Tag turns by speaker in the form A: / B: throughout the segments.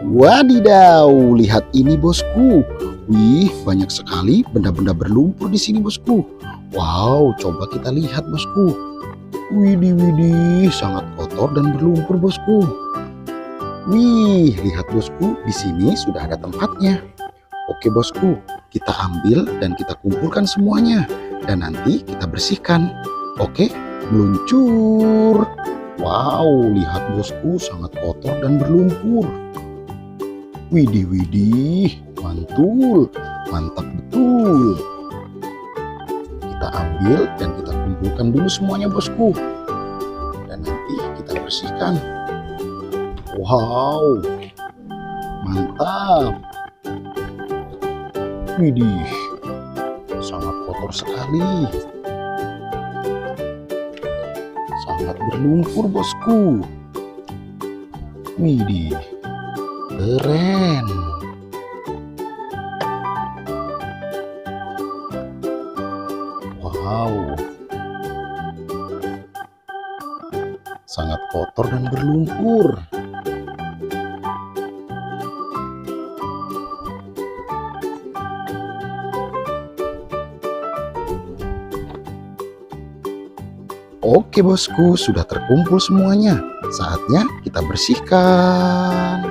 A: Wadidaw, lihat ini bosku. Wih, banyak sekali benda-benda berlumpur di sini bosku. Wow, coba kita lihat bosku. Widih, widih, sangat kotor dan berlumpur bosku. Wih, lihat bosku, di sini sudah ada tempatnya. Oke bosku, kita ambil dan kita kumpulkan semuanya. Dan nanti kita bersihkan. Oke, meluncur. Wow, lihat bosku, sangat kotor dan berlumpur. Widih, widih, mantul, mantap betul. Kita ambil dan kita kumpulkan dulu semuanya bosku. Dan nanti kita bersihkan. Wow, mantap. Widih, sangat kotor sekali. Sangat berlumpur bosku. Widih, keren. Wow, sangat kotor dan berlumpur. Oke bosku, sudah terkumpul semuanya. Saatnya kita bersihkan.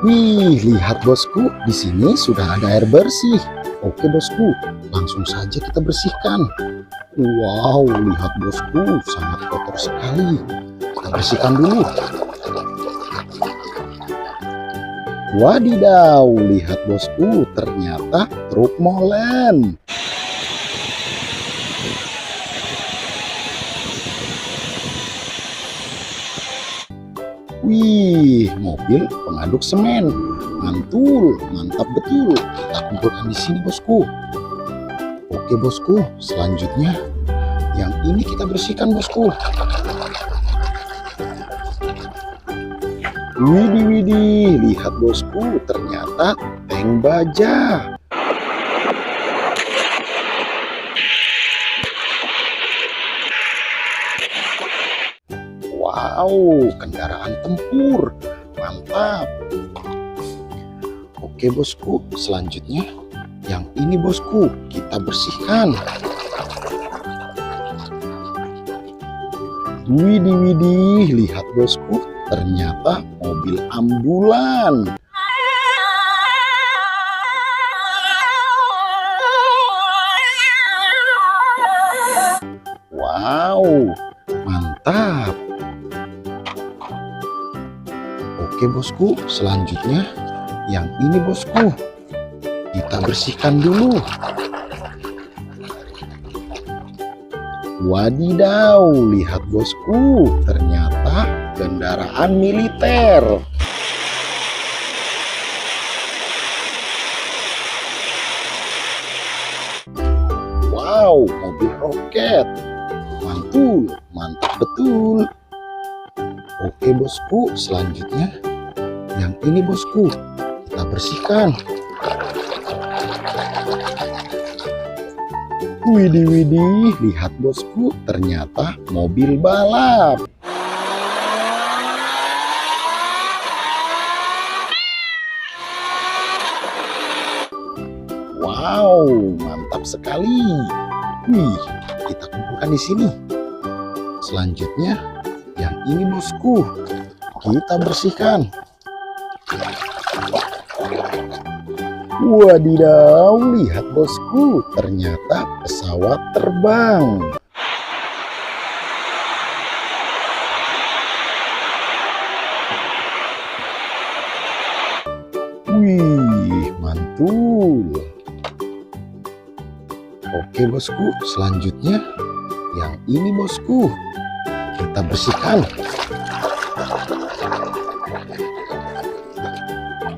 A: Wih, lihat bosku, di sini sudah ada air bersih. Oke bosku, langsung saja kita bersihkan. Wow, lihat bosku, sangat kotor sekali. Kita bersihkan dulu. Wadidaw, lihat bosku, ternyata truk molen. Wih, mobil pengaduk semen. Mantul, mantap betul. Kita kumpulkan di sini bosku. Oke bosku, selanjutnya yang ini kita bersihkan bosku. Widih, widih, lihat bosku, ternyata tank baja. Wow, kendaraan tempur. Mantap. Oke bosku, selanjutnya yang ini bosku, kita bersihkan. Widih, widih, lihat bosku, ternyata mobil ambulan. Wow, mantap. Oke bosku, selanjutnya yang ini bosku, kita bersihkan dulu. Wadidaw, lihat bosku, ternyata kendaraan militer. Wow, mobil roket. Mantul, mantap betul. Oke bosku, selanjutnya yang ini bosku, kita bersihkan. Widih, widih, lihat bosku, ternyata mobil balap. Wow, mantap sekali. Wih, kita kumpulkan di sini. Selanjutnya yang ini bosku, kita bersihkan. Wadidaw, lihat bosku, ternyata pesawat terbang. Wih, mantul. Oke bosku, selanjutnya yang ini bosku, kita bersihkan.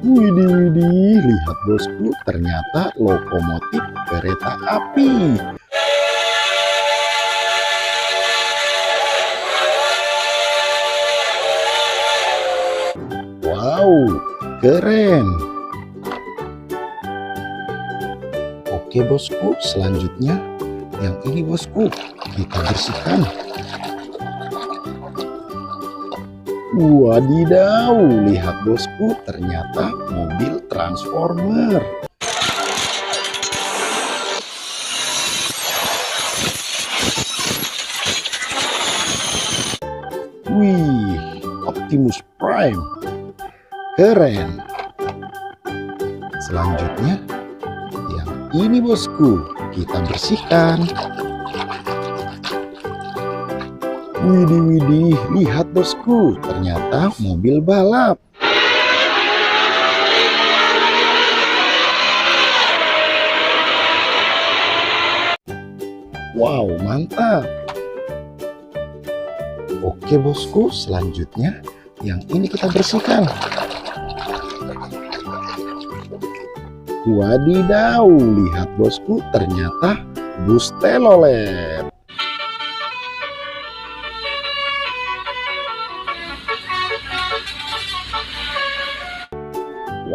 A: Widih, widih, lihat bosku, ternyata lokomotif kereta api. Wow, keren. Oke bosku, selanjutnya yang ini bosku, kita bersihkan. Wadidaw, lihat bosku, ternyata mobil transformer. Wih, Optimus Prime. Keren. Selanjutnya, yang ini bosku, kita bersihkan. Widih, widih, lihat bosku, ternyata mobil balap. Wow, mantap. Oke bosku, selanjutnya yang ini kita bersihkan. Wadidaw, lihat bosku, ternyata bus telolet.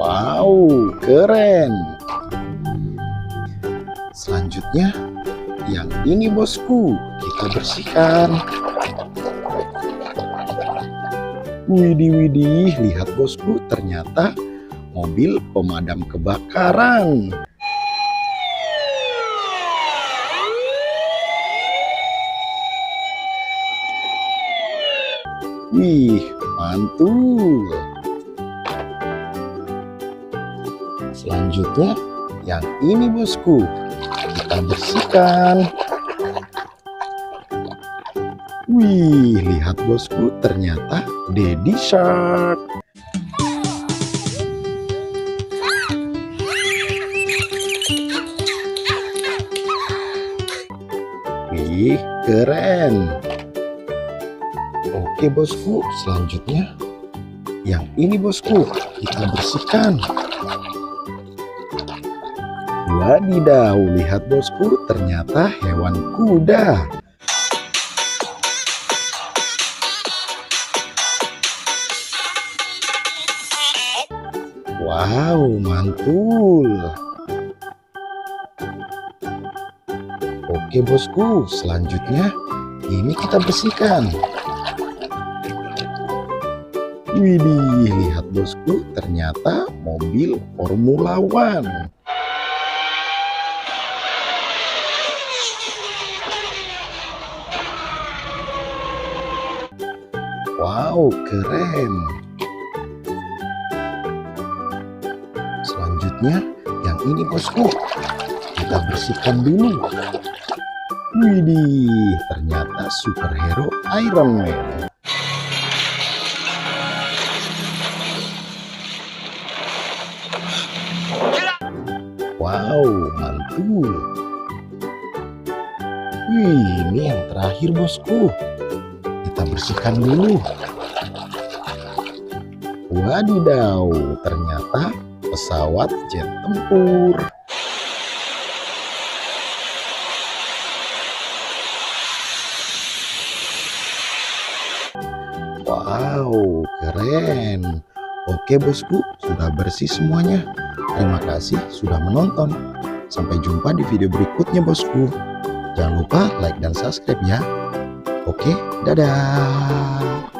A: Wow, keren. Selanjutnya, yang ini bosku, kita bersihkan. Widih, widih, lihat bosku, ternyata mobil pemadam kebakaran. Wih, mantul. Selanjutnya, yang ini bosku, kita bersihkan. Wih, lihat bosku, ternyata Daddy Shark. Wih, keren. Oke bosku, selanjutnya yang ini bosku, kita bersihkan. Wadidaw, lihat bosku, ternyata hewan kuda. Wow, mantul. Oke bosku, selanjutnya ini kita bersihkan. Widih, lihat bosku, ternyata mobil Formula One. Wow, keren. Selanjutnya yang ini bosku, kita bersihkan dulu. Widih, ternyata superhero Iron Man. Wow, mantul. Wih, ini yang terakhir bosku, kita bersihkan dulu. Wadidaw, ternyata pesawat jet tempur. Wow, keren. Oke bosku, sudah bersih semuanya. Terima kasih sudah menonton. Sampai jumpa di video berikutnya bosku. Jangan lupa like dan subscribe ya. Oke, dadah.